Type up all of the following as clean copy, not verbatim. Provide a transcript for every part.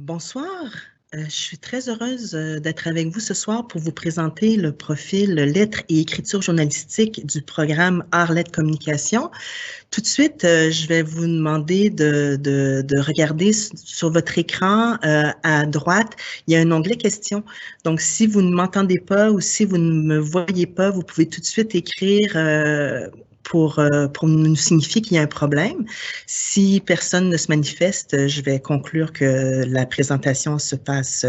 Bonsoir, je suis très heureuse d'être avec vous ce soir pour vous présenter le profil Lettres et écriture journalistique du programme Arts, Lettres, Communication. Tout de suite, je vais vous demander de regarder sur votre écran à droite, il y a un onglet questions. Donc, si vous ne m'entendez pas ou si vous ne me voyez pas, vous pouvez tout de suite écrire pour nous signifier qu'il y a un problème. Si personne ne se manifeste, je vais conclure que la présentation se passe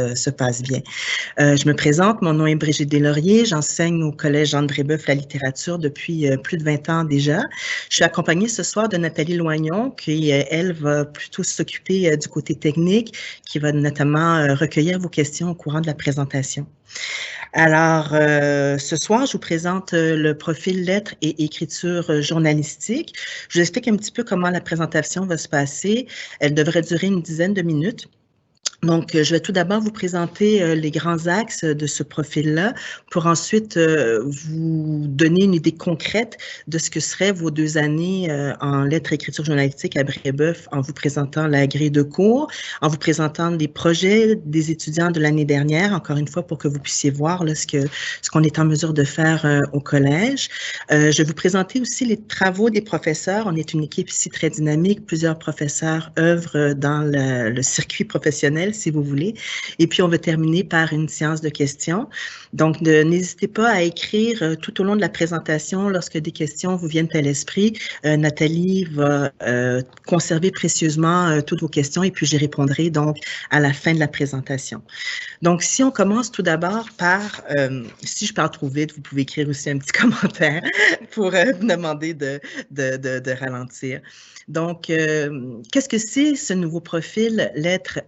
bien. Je me présente, mon nom est Brigitte Deslauriers, j'enseigne au Collège Jean de Brébeuf la littérature depuis plus de 20 ans déjà. Je suis accompagnée ce soir de Nathalie Loignon, qui, elle, va plutôt s'occuper du côté technique, qui va notamment recueillir vos questions au courant de la présentation. Alors, ce soir, je vous présente le profil lettres et écriture journalistique. Je vous explique un petit peu comment la présentation va se passer. Elle devrait durer une dizaine de minutes. Donc, je vais tout d'abord vous présenter les grands axes de ce profil-là pour ensuite vous donner une idée concrète de ce que seraient vos 2 années en lettres et écriture journalistique à Brébeuf en vous présentant la grille de cours, en vous présentant les projets des étudiants de l'année dernière, encore une fois pour que vous puissiez voir là, ce qu'on est en mesure de faire au collège. Je vais vous présenter aussi les travaux des professeurs. On est une équipe ici très dynamique. Plusieurs professeurs œuvrent dans le circuit professionnel, si vous voulez. Et puis, on va terminer par une séance de questions. Donc, n'hésitez pas à écrire tout au long de la présentation lorsque des questions vous viennent à l'esprit. Nathalie va conserver précieusement toutes vos questions et puis j'y répondrai donc à la fin de la présentation. Donc, si on commence tout d'abord par, si je parle trop vite, vous pouvez écrire aussi un petit commentaire pour demander de ralentir. Donc, qu'est-ce que c'est ce nouveau profil lettres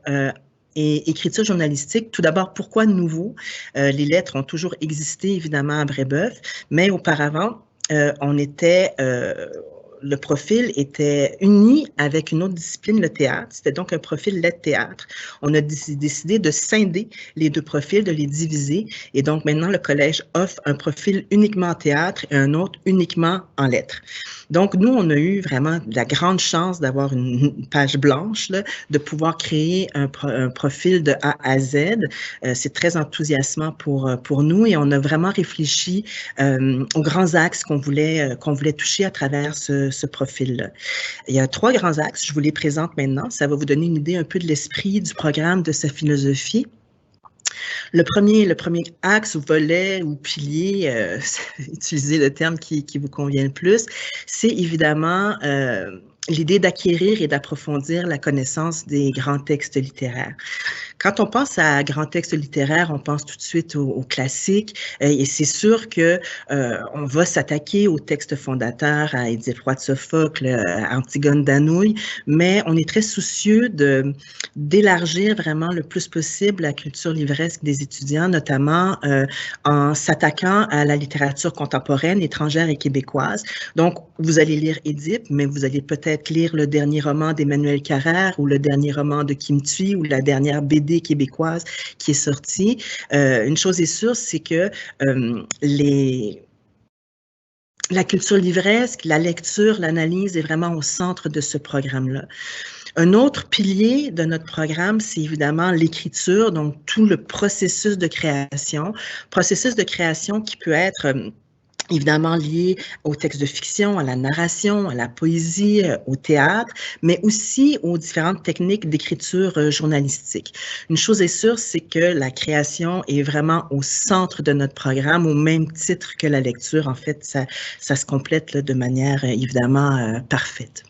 et écriture journalistique? Tout d'abord, pourquoi nouveau? Les lettres ont toujours existé, évidemment, à Brébeuf, mais auparavant, le profil était uni avec une autre discipline, le théâtre. C'était donc un profil lettres-théâtre. On a décidé de scinder les deux profils, de les diviser. Et donc, maintenant, le collège offre un profil uniquement en théâtre et un autre uniquement en lettres. Donc, nous, on a eu vraiment la grande chance d'avoir une page blanche, là, de pouvoir créer un profil de A à Z. C'est très enthousiasmant pour nous et on a vraiment réfléchi aux grands axes qu'on voulait toucher à travers ce profil-là. Il y a 3 grands axes, je vous les présente maintenant. Ça va vous donner une idée un peu de l'esprit du programme, de sa philosophie. Le premier axe ou volet ou pilier, utilisez le terme qui vous convient le plus, c'est évidemment l'idée d'acquérir et d'approfondir la connaissance des grands textes littéraires. Quand on pense à grands textes littéraires, on pense tout de suite aux classiques et c'est sûr que on va s'attaquer aux textes fondateurs, à Édith Roy de Sophocle, à Antigone d'Anouilh, mais on est très soucieux d'élargir vraiment le plus possible la culture livresque des étudiants, notamment en s'attaquant à la littérature contemporaine, étrangère et québécoise. Donc, vous allez lire Édipe, mais vous allez peut-être lire le dernier roman d'Emmanuel Carrère ou le dernier roman de Kim Thuy ou la dernière BD québécoise qui est sortie. Une chose est sûre, c'est que la culture livresque, la lecture, l'analyse est vraiment au centre de ce programme-là. Un autre pilier de notre programme, c'est évidemment l'écriture, donc tout le processus de création qui peut être évidemment lié aux textes de fiction, à la narration, à la poésie, au théâtre, mais aussi aux différentes techniques d'écriture journalistique. Une chose est sûre, c'est que la création est vraiment au centre de notre programme, au même titre que la lecture. En fait, ça se complète là, de manière évidemment parfaite.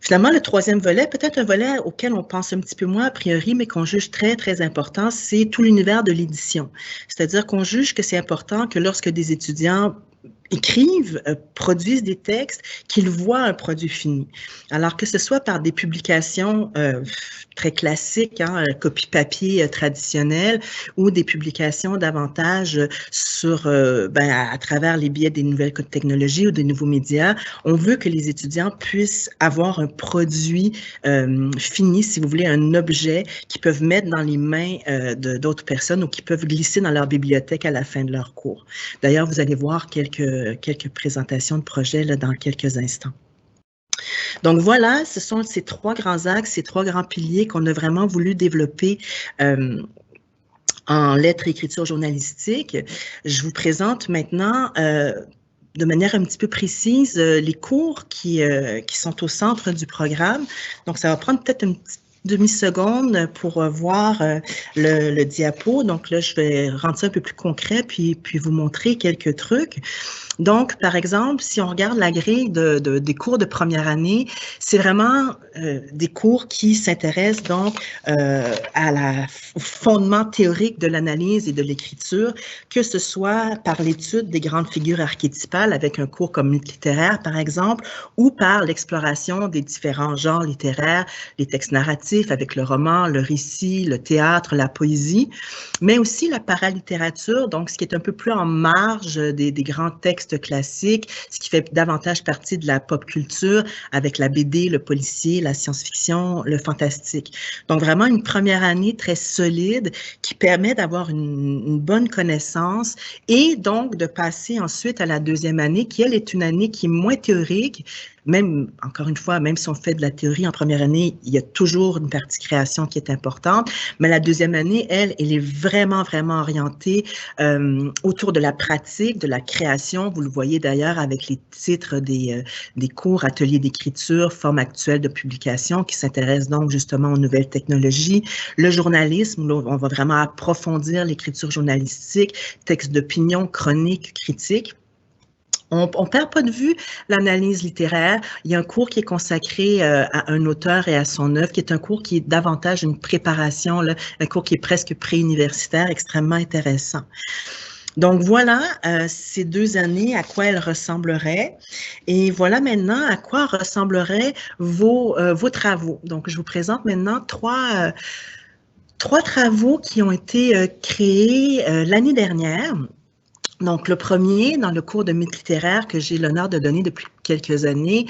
Finalement, le troisième volet, peut-être un volet auquel on pense un petit peu moins a priori, mais qu'on juge très, très important, c'est tout l'univers de l'édition. C'est-à-dire qu'on juge que c'est important que lorsque des étudiants écrivent, produisent des textes, qu'ils voient un produit fini. Alors que ce soit par des publications très classiques, hein, copie papier traditionnelle, ou des publications davantage sur, à travers les biais des nouvelles technologies ou des nouveaux médias, on veut que les étudiants puissent avoir un produit fini, si vous voulez, un objet qu'ils peuvent mettre dans les mains d'autres personnes ou qu'ils peuvent glisser dans leur bibliothèque à la fin de leur cours. D'ailleurs, vous allez voir quelques présentations de projets là, dans quelques instants. Donc voilà, ce sont ces trois grands axes, ces trois grands piliers qu'on a vraiment voulu développer en lettres et écriture journalistique. Je vous présente maintenant de manière un petit peu précise les cours qui sont au centre du programme. Donc, ça va prendre peut-être une petite demi-seconde pour voir le diapo. Donc là, je vais rendre ça un peu plus concret puis vous montrer quelques trucs. Donc, par exemple, si on regarde la grille des cours de première année, c'est vraiment des cours qui s'intéressent donc au fondement théorique de l'analyse et de l'écriture, que ce soit par l'étude des grandes figures archétypales avec un cours comme mythe littéraire, par exemple, ou par l'exploration des différents genres littéraires, les textes narratifs avec le roman, le récit, le théâtre, la poésie, mais aussi la paralittérature, donc ce qui est un peu plus en marge des grands textes classiques, ce qui fait davantage partie de la pop culture avec la BD, le policier, la science-fiction, le fantastique. Donc vraiment une première année très solide qui permet d'avoir une bonne connaissance et donc de passer ensuite à la deuxième année qui, elle, est une année qui est moins théorique. Même, encore une fois, même si on fait de la théorie en première année, il y a toujours une partie création qui est importante. Mais la deuxième année, elle est vraiment, vraiment orientée autour de la pratique, de la création. Vous le voyez d'ailleurs avec les titres des cours, ateliers d'écriture, forme actuelle de publication qui s'intéressent donc justement aux nouvelles technologies. Le journalisme, là, on va vraiment approfondir l'écriture journalistique, texte d'opinion, chronique, critique. On ne perd pas de vue l'analyse littéraire. Il y a un cours qui est consacré à un auteur et à son œuvre, qui est un cours qui est davantage une préparation, là, un cours qui est presque pré-universitaire, extrêmement intéressant. Donc voilà ces 2 années, à quoi elles ressembleraient. Et voilà maintenant à quoi ressembleraient vos travaux. Donc je vous présente maintenant trois travaux qui ont été créés l'année dernière. Donc, le premier, dans le cours de mythe littéraire que j'ai l'honneur de donner depuis quelques années,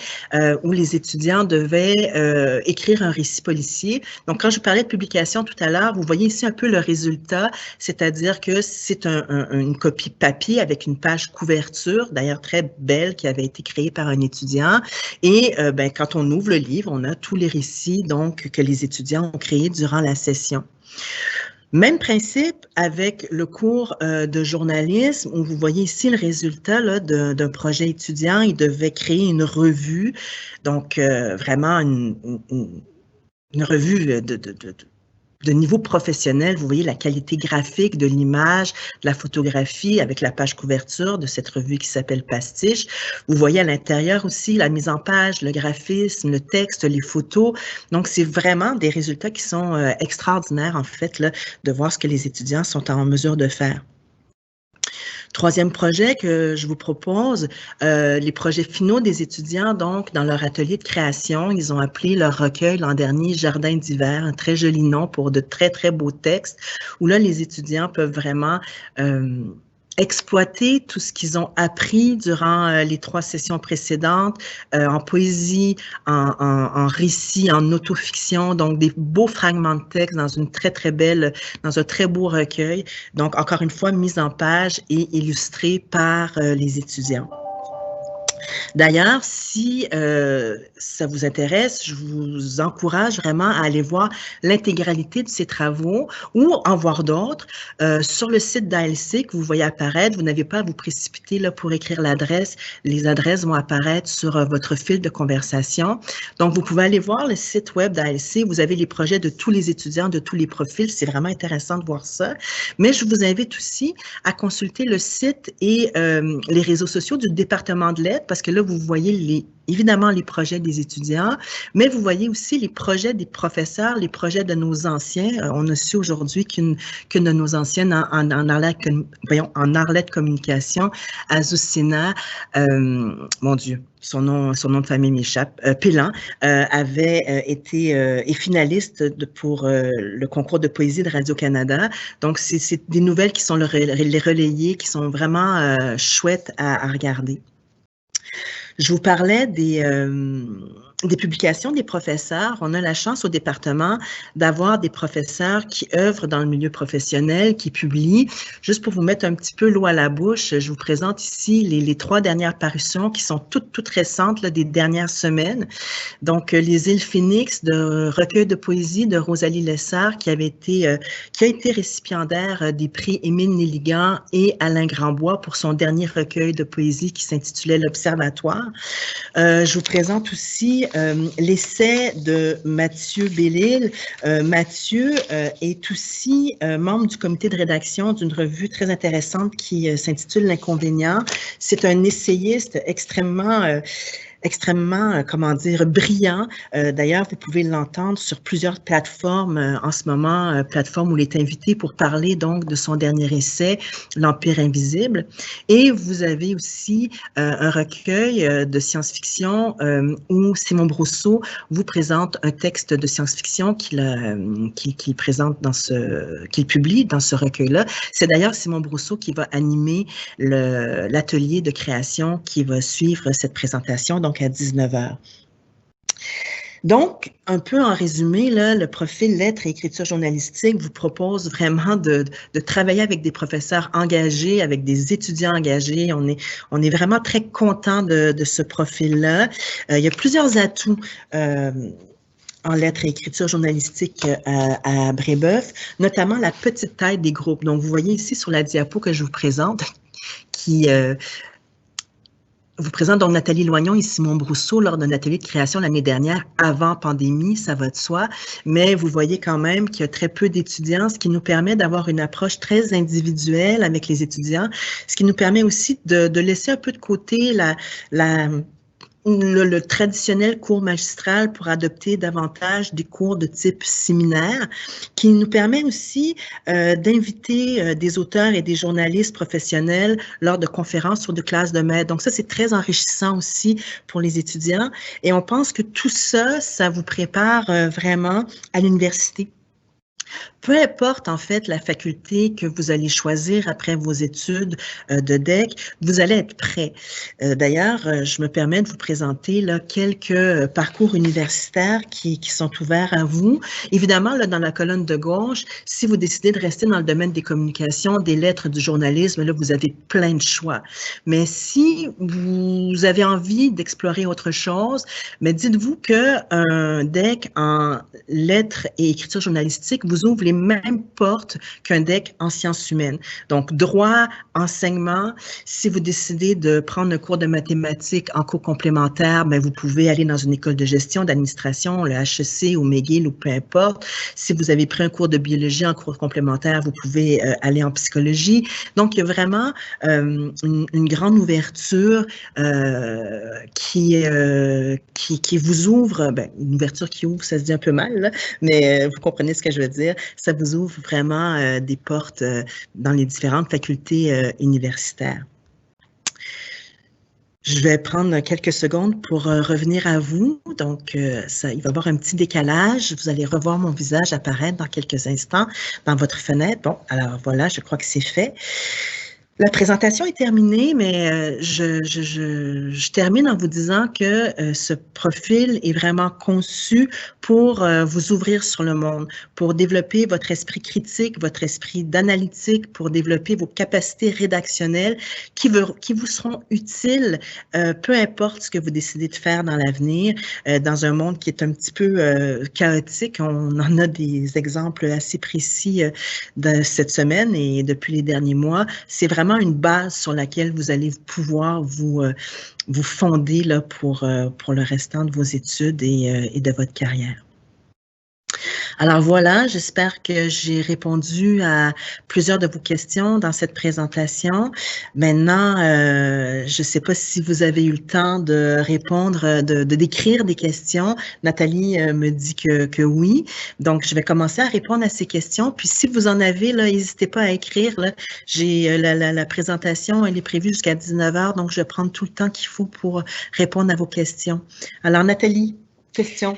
où les étudiants devaient écrire un récit policier. Donc, quand je vous parlais de publication tout à l'heure, vous voyez ici un peu le résultat, c'est-à-dire que c'est une copie papier avec une page couverture, d'ailleurs très belle, qui avait été créée par un étudiant. Et quand on ouvre le livre, on a tous les récits donc, que les étudiants ont créés durant la session. Même principe avec le cours de journalisme, où vous voyez ici le résultat d'un projet étudiant. Il devait créer une revue, donc vraiment une revue de niveau professionnel. Vous voyez la qualité graphique de l'image, de la photographie avec la page couverture de cette revue qui s'appelle Pastiche. Vous voyez à l'intérieur aussi la mise en page, le graphisme, le texte, les photos. Donc, c'est vraiment des résultats qui sont extraordinaires, en fait, là, de voir ce que les étudiants sont en mesure de faire. Troisième projet que je vous propose, les projets finaux des étudiants, donc, dans leur atelier de création, ils ont appelé leur recueil l'an dernier « Jardin d'hiver », un très joli nom pour de très, très beaux textes, où là, les étudiants peuvent vraiment exploiter tout ce qu'ils ont appris durant les 3 sessions précédentes, en poésie, en récit, en autofiction, donc des beaux fragments de texte dans une très, très belle, dans un très beau recueil. Donc, encore une fois, mise en page et illustré par les étudiants. D'ailleurs, si ça vous intéresse, je vous encourage vraiment à aller voir l'intégralité de ces travaux ou en voir d'autres sur le site d'ALC que vous voyez apparaître. Vous n'avez pas à vous précipiter là, pour écrire l'adresse. Les adresses vont apparaître sur votre fil de conversation. Donc, vous pouvez aller voir le site web d'ALC. Vous avez les projets de tous les étudiants, de tous les profils. C'est vraiment intéressant de voir ça. Mais je vous invite aussi à consulter le site et les réseaux sociaux du département de lettres parce que là, vous voyez évidemment les projets des étudiants, mais vous voyez aussi les projets des professeurs, les projets de nos anciens. On a su aujourd'hui qu'une de nos anciennes en Arlette Communication, Azucena, mon Dieu, son nom de famille m'échappe, Pélan, avait été est finaliste pour le concours de poésie de Radio-Canada. Donc, c'est des nouvelles qui sont les relayées, qui sont vraiment chouettes à regarder. Je vous parlais des publications des professeurs. On a la chance au département d'avoir des professeurs qui œuvrent dans le milieu professionnel, qui publient. Juste pour vous mettre un petit peu l'eau à la bouche, je vous présente ici les 3 dernières parutions qui sont toutes récentes, là, des dernières semaines. Donc, Les Îles Phénix, de recueil de poésie de Rosalie Lessard, qui a été récipiendaire des prix Émile Nelligan et Alain Grandbois pour son dernier recueil de poésie qui s'intitulait L'Observatoire. Je vous présente aussi l'essai de Mathieu Bellil. Mathieu est aussi membre du comité de rédaction d'une revue très intéressante qui s'intitule L'Inconvénient. C'est un essayiste extrêmement comment dire, brillant. D'ailleurs, vous pouvez l'entendre sur plusieurs plateformes en ce moment, plateformes où il est invité pour parler donc de son dernier essai, L'Empire invisible. Et vous avez aussi un recueil de science-fiction où Simon Brousseau vous présente un texte de science-fiction qu'il présente qu'il publie dans ce recueil-là. C'est d'ailleurs Simon Brousseau qui va animer l'atelier de création qui va suivre cette présentation, donc à 19h. Donc, un peu en résumé, là, le profil lettres et écriture journalistique vous propose vraiment de travailler avec des professeurs engagés, avec des étudiants engagés. On est vraiment très content de ce profil-là. Il y a plusieurs atouts en lettres et écriture journalistique à Brébeuf, notamment la petite taille des groupes. Donc, vous voyez ici sur la diapo que je vous présente, qui vous présente donc Nathalie Loignon et Simon Brousseau lors d'un atelier de création l'année dernière, avant pandémie, ça va de soi, mais vous voyez quand même qu'il y a très peu d'étudiants, ce qui nous permet d'avoir une approche très individuelle avec les étudiants, ce qui nous permet aussi de laisser un peu de côté le traditionnel cours magistral pour adopter davantage des cours de type séminaire, qui nous permet aussi d'inviter des auteurs et des journalistes professionnels lors de conférences ou de classes de maître. Donc ça, c'est très enrichissant aussi pour les étudiants. Et on pense que tout ça, ça vous prépare vraiment à l'université. Peu importe, en fait, la faculté que vous allez choisir après vos études de DEC, vous allez être prêt. D'ailleurs, je me permets de vous présenter là, quelques parcours universitaires qui sont ouverts à vous. Évidemment, là, dans la colonne de gauche, si vous décidez de rester dans le domaine des communications, des lettres, du journalisme, là, vous avez plein de choix. Mais si vous avez envie d'explorer autre chose, mais dites-vous qu'un DEC en lettres et écriture journalistique vous ouvre les mêmes portes qu'un DEC en sciences humaines. Donc, droit, enseignement, si vous décidez de prendre un cours de mathématiques en cours complémentaire, bien, vous pouvez aller dans une école de gestion, d'administration, le HEC ou McGill ou peu importe. Si vous avez pris un cours de biologie en cours complémentaire, vous pouvez aller en psychologie. Donc, il y a vraiment une grande ouverture qui vous ouvre, bien, une ouverture qui ouvre, ça se dit un peu mal, là, mais vous comprenez ce que je veux dire. Ça vous ouvre vraiment des portes dans les différentes facultés universitaires. Je vais prendre quelques secondes pour revenir à vous. Donc, il va y avoir un petit décalage. Vous allez revoir mon visage apparaître dans quelques instants dans votre fenêtre. Bon, alors voilà, je crois que c'est fait. La présentation est terminée, mais je termine en vous disant que ce profil est vraiment conçu pour vous ouvrir sur le monde, pour développer votre esprit critique, votre esprit d'analytique, pour développer vos capacités rédactionnelles qui vous seront utiles, peu importe ce que vous décidez de faire dans l'avenir, dans un monde qui est un petit peu chaotique. On en a des exemples assez précis de cette semaine et depuis les derniers mois. C'est vraiment une base sur laquelle vous allez pouvoir vous fonder là, pour le restant de vos études et de votre carrière. Alors voilà, j'espère que j'ai répondu à plusieurs de vos questions dans cette présentation. Maintenant, je ne sais pas si vous avez eu le temps de répondre, de décrire des questions. Nathalie me dit que oui. Donc, je vais commencer à répondre à ces questions. Puis, si vous en avez, là, n'hésitez pas à écrire. Là. La présentation, elle est prévue jusqu'à 19h, donc je vais prendre tout le temps qu'il faut pour répondre à vos questions. Alors, Nathalie, question.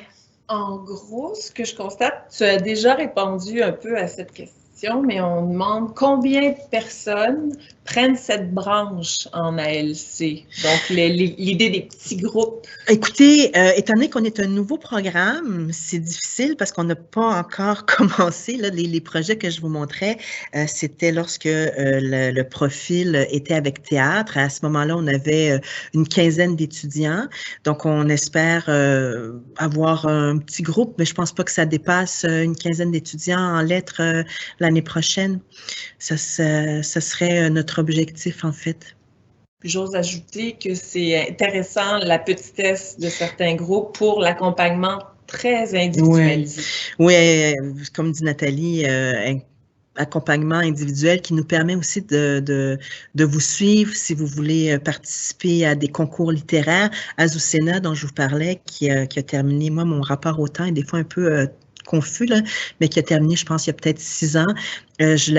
En gros, ce que je constate, tu as déjà répondu un peu à cette question. question, mais on demande combien de personnes prennent cette branche en ALC? Donc, l'idée des petits groupes. Écoutez, étant donné qu'on est un nouveau programme, c'est difficile parce qu'on n'a pas encore commencé. Là, les projets que je vous montrais, c'était lorsque le profil était avec théâtre. À ce moment-là, on avait une quinzaine d'étudiants. Donc, on espère avoir un petit groupe, mais je pense pas que ça dépasse une quinzaine d'étudiants en lettres l'année prochaine. Ça serait notre objectif, en fait. J'ose ajouter que c'est intéressant la petitesse de certains groupes pour l'accompagnement très individualisé. Oui, comme dit Nathalie, accompagnement individuel qui nous permet aussi de vous suivre si vous voulez participer à des concours littéraires. Azucena, dont je vous parlais, qui a terminé, moi, mon rapport au temps est des fois un peu confus, là, mais qui a terminé, je pense, il y a peut-être 6 ans. Je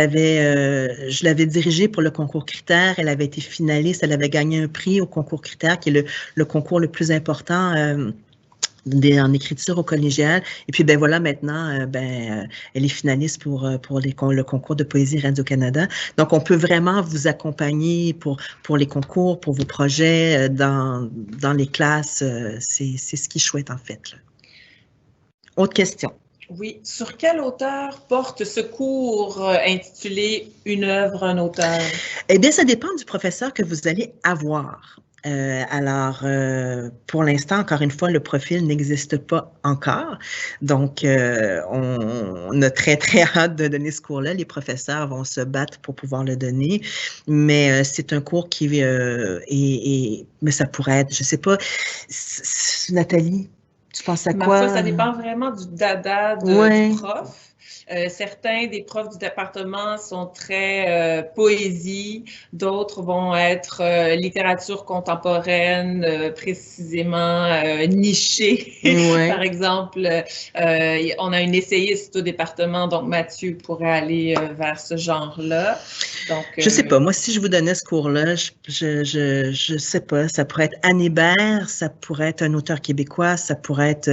l'avais dirigée pour le concours Critères. Elle avait été finaliste. Elle avait gagné un prix au concours Critères, qui est le concours le plus important en écriture au collégial. Et puis, ben voilà, maintenant, elle est finaliste pour le concours de poésie Radio-Canada. Donc, on peut vraiment vous accompagner pour les concours, pour vos projets dans les classes. C'est ce qui est chouette, en fait, là. Autre question. Oui. Sur quel auteur porte ce cours intitulé « Une œuvre, un auteur » ? Eh bien, ça dépend du professeur que vous allez avoir. Pour l'instant, encore une fois, le profil n'existe pas encore. Donc, on a très, très hâte de donner ce cours-là. Les professeurs vont se battre pour pouvoir le donner. Mais c'est un cours qui mais ça pourrait être, je ne sais pas, Nathalie, tu penses à quoi? Ma foi, ça dépend vraiment du dada du prof. Certains des profs du département sont très poésie, d'autres vont être littérature contemporaine, précisément nichée. Par exemple, on a une essayiste au département, donc Mathieu pourrait aller vers ce genre-là. Donc, je sais pas, moi, si je vous donnais ce cours-là, je sais pas, ça pourrait être Anne Hébert, ça pourrait être un auteur québécois, ça pourrait être,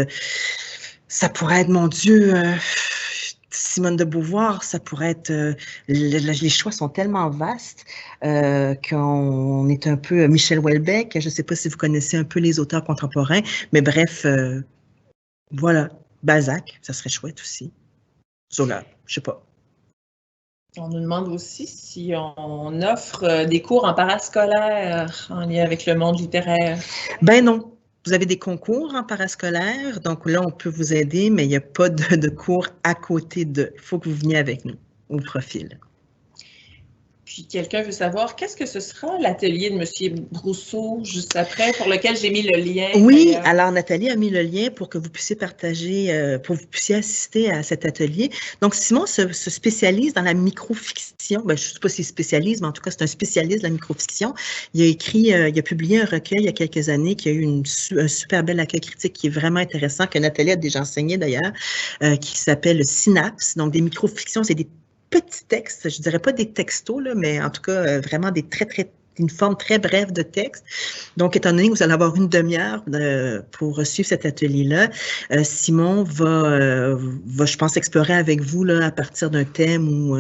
mon Dieu, Simone de Beauvoir, ça pourrait être... les choix sont tellement vastes qu'on est un peu... Michel Houellebecq, je ne sais pas si vous connaissez un peu les auteurs contemporains, mais bref, voilà. Balzac, ça serait chouette aussi. Zola, je sais pas. On nous demande aussi si on offre des cours en parascolaire en lien avec le monde littéraire. Ben non. Vous avez des concours en parascolaire, donc là, on peut vous aider, mais il n'y a pas de cours à côté de. Il faut que vous veniez avec nous au profil. Puis quelqu'un veut savoir, qu'est-ce que ce sera l'atelier de M. Brousseau juste après, pour lequel j'ai mis le lien? Oui, alors Nathalie a mis le lien pour que vous puissiez partager, pour que vous puissiez assister à cet atelier. Donc, Simon se spécialise dans la microfiction. Ben, je ne sais pas s'il spécialise, mais en tout cas, c'est un spécialiste de la microfiction. Il a publié un recueil il y a quelques années qui a eu un super bel accueil critique qui est vraiment intéressant, que Nathalie a déjà enseigné d'ailleurs, qui s'appelle Synapse. Donc, des microfictions, c'est des petits textes, je dirais pas des textos, là, mais en tout cas, vraiment une forme très brève de texte. Donc, étant donné que vous allez avoir une demi-heure pour suivre cet atelier-là, Simon va, je pense, explorer avec vous là, à partir d'un thème ou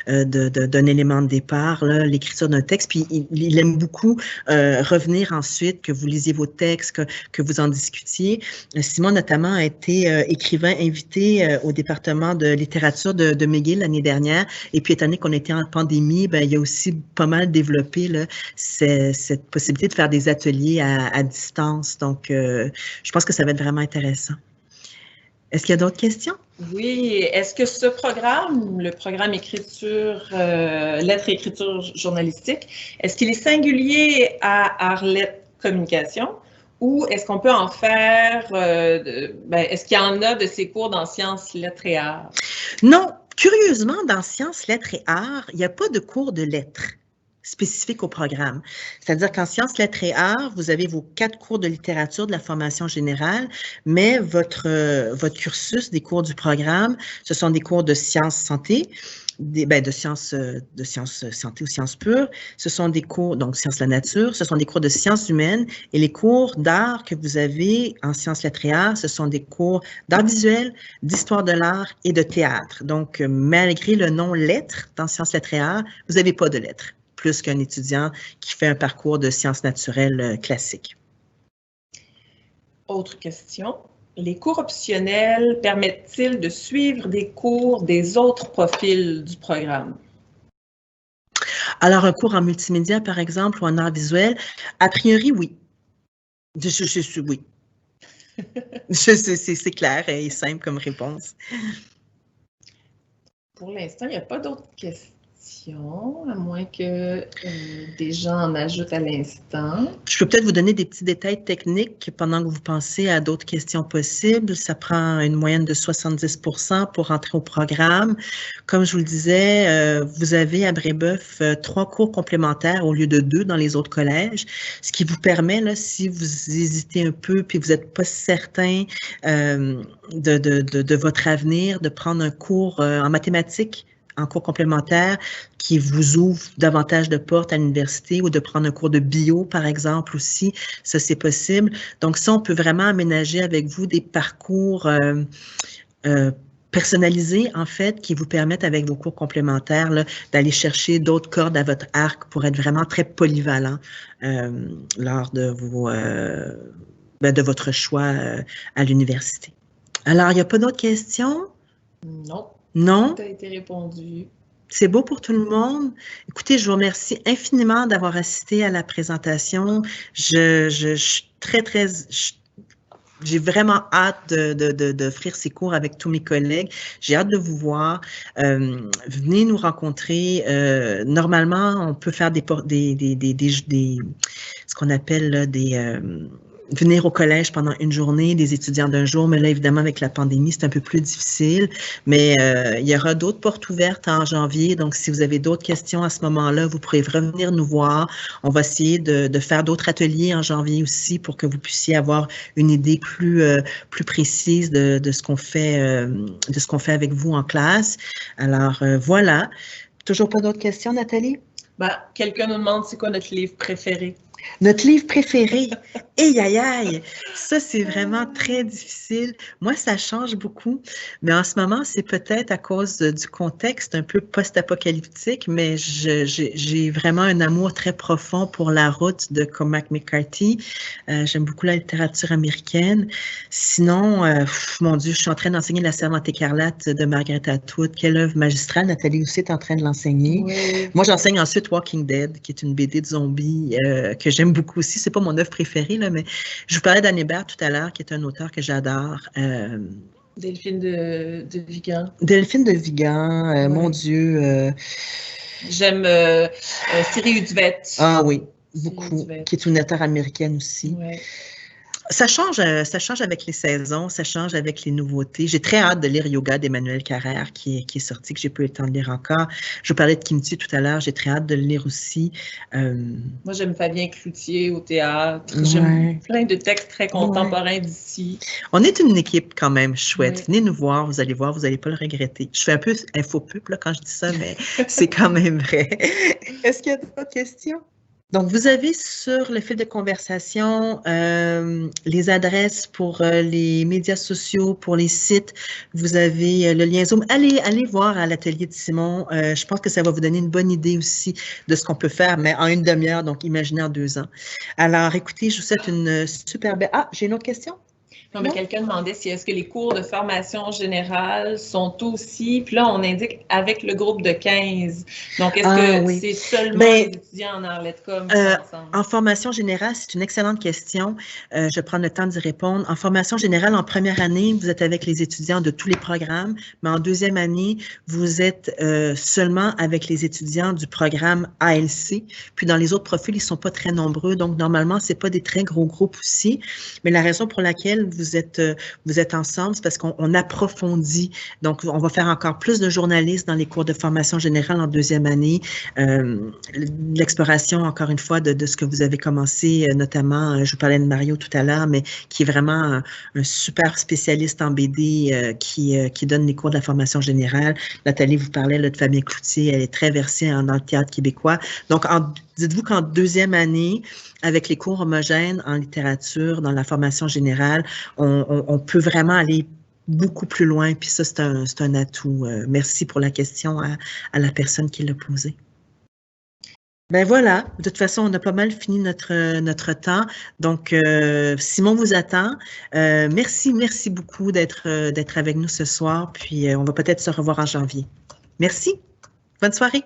d'un élément de départ, l'écriture d'un texte. Puis, il aime beaucoup revenir ensuite, que vous lisiez vos textes, que vous en discutiez. Simon, notamment, a été écrivain invité au département de littérature de McGill l'année dernière. Et puis, étant donné qu'on était en pandémie, ben, il a aussi pas mal développé là, cette possibilité de faire des ateliers à distance. Donc, je pense que ça va être vraiment intéressant. Est-ce qu'il y a d'autres questions? Oui. Est-ce que ce programme, le programme écriture, lettres et écriture journalistique, est-ce qu'il est singulier à Arlette Communication ou est-ce qu'on peut en faire, est-ce qu'il y en a de ces cours dans sciences, lettres et arts? Non. Curieusement, dans sciences, lettres et arts, il n'y a pas de cours de lettres spécifique au programme. C'est-à-dire qu'en sciences, lettres et arts, vous avez vos 4 cours de littérature de la formation générale, mais votre cursus des cours du programme, ce sont des cours de sciences santé, de sciences santé ou sciences pures. Ce sont des cours, donc sciences de la nature, ce sont des cours de sciences humaines et les cours d'art que vous avez en sciences lettres et arts, ce sont des cours d'art visuel, d'histoire de l'art et de théâtre. Donc, malgré le nom lettres dans sciences lettres et arts, vous n'avez pas de lettres, plus qu'un étudiant qui fait un parcours de sciences naturelles classiques. Autre question. Les cours optionnels permettent-ils de suivre des cours des autres profils du programme? Alors, un cours en multimédia, par exemple, ou en art visuel, a priori, oui. Oui. C'est clair et simple comme réponse. Pour l'instant, il n'y a pas d'autres questions, à moins que des gens en ajoutent à l'instant. Je peux peut-être vous donner des petits détails techniques pendant que vous pensez à d'autres questions possibles. Ça prend une moyenne de 70% pour entrer au programme. Comme je vous le disais, vous avez à Brébeuf 3 cours complémentaires au lieu de 2 dans les autres collèges, ce qui vous permet, là, si vous hésitez un peu puis vous n'êtes pas certain de votre avenir, de prendre un cours en mathématiques en cours complémentaire qui vous ouvre davantage de portes à l'université ou de prendre un cours de bio, par exemple, aussi. Ça, c'est possible. Donc, ça, on peut vraiment aménager avec vous des parcours personnalisés, en fait, qui vous permettent, avec vos cours complémentaires, d'aller chercher d'autres cordes à votre arc pour être vraiment très polyvalent lors de, de votre choix à l'université. Alors, il n'y a pas d'autres questions? Non. Non? Tout a été répondu. C'est beau pour tout le monde. Écoutez, je vous remercie infiniment d'avoir assisté à la présentation. Je suis j'ai vraiment hâte d'offrir ces cours avec tous mes collègues. J'ai hâte de vous voir. Venez nous rencontrer. Normalement, on peut faire ce qu'on appelle là, venir au collège pendant une journée, des étudiants d'un jour, mais là, évidemment, avec la pandémie, c'est un peu plus difficile. Mais il y aura d'autres portes ouvertes en janvier. Donc, si vous avez d'autres questions à ce moment-là, vous pourrez revenir nous voir. On va essayer de faire d'autres ateliers en janvier aussi pour que vous puissiez avoir une idée plus précise de ce qu'on fait, avec vous en classe. Alors, voilà. Toujours pas d'autres questions, Nathalie? Quelqu'un nous demande c'est quoi notre livre préféré? Notre livre préféré, aïe, ça c'est vraiment très difficile. Moi, ça change beaucoup, mais en ce moment, c'est peut-être à cause du contexte un peu post-apocalyptique, mais j'ai vraiment un amour très profond pour La Route de Cormac McCarthy. J'aime beaucoup la littérature américaine. Sinon, mon Dieu, je suis en train d'enseigner La Servante écarlate de Margaret Atwood. Quelle œuvre magistrale, Nathalie aussi est en train de l'enseigner. Oui. Moi, j'enseigne ensuite Walking Dead, qui est une BD de zombies que j'aime beaucoup aussi. C'est pas mon œuvre préférée, là, mais je vous parlais d'Anne Hébert tout à l'heure, qui est un auteur que j'adore. Delphine de Vigan. Delphine de Vigan, oui. Mon Dieu. J'aime Siri Udvet. Ah oui, beaucoup. Qui est une auteure américaine aussi. Oui. Ça change avec les saisons, ça change avec les nouveautés. J'ai très hâte de lire Yoga d'Emmanuel Carrère qui est sorti, que j'ai pas eu le temps de lire encore. Je vous parlais de Kim Tu tout à l'heure, j'ai très hâte de le lire aussi. Moi, j'aime Fabien Cloutier au théâtre. Ouais. J'aime plein de textes très contemporains d'ici. On est une équipe quand même chouette. Ouais. Venez nous voir, vous allez pas le regretter. Je fais un peu infopub là, quand je dis ça, mais c'est quand même vrai. Est-ce qu'il y a d'autres questions? Donc, vous avez sur le fil de conversation les adresses pour les médias sociaux, pour les sites. Vous avez le lien Zoom. Allez voir à l'atelier de Simon. Je pense que ça va vous donner une bonne idée aussi de ce qu'on peut faire, mais en une demi-heure, donc imaginez en 2 ans. Alors, écoutez, je vous souhaite une super belle... Ah, j'ai une autre question? Non, mais quelqu'un demandait si est-ce que les cours de formation générale sont aussi, puis là, on indique avec le groupe de 15. Donc, est-ce que c'est seulement les étudiants en Arletcom qui sont ensemble? En formation générale, c'est une excellente question. Je vais prendre le temps d'y répondre. En formation générale, en première année, vous êtes avec les étudiants de tous les programmes, mais en deuxième année, vous êtes seulement avec les étudiants du programme ALC. Puis dans les autres profils, ils ne sont pas très nombreux, donc normalement, ce n'est pas des très gros groupes aussi. Mais la raison pour laquelle vous vous êtes ensemble, c'est parce qu'on approfondit. Donc, on va faire encore plus de journalisme dans les cours de formation générale en deuxième année. L'exploration, encore une fois, de ce que vous avez commencé, notamment, je vous parlais de Mario tout à l'heure, mais qui est vraiment un super spécialiste en BD qui donne les cours de la formation générale. Nathalie vous parlait là, de Fabien Cloutier, elle est très versée dans le théâtre québécois. Donc, dites-vous qu'en deuxième année, avec les cours homogènes en littérature, dans la formation générale, on peut vraiment aller beaucoup plus loin, puis ça, c'est un atout. Merci pour la question à la personne qui l'a posée. Ben voilà, de toute façon, on a pas mal fini notre temps. Donc, Simon vous attend. Merci beaucoup d'être avec nous ce soir, puis on va peut-être se revoir en janvier. Merci, bonne soirée.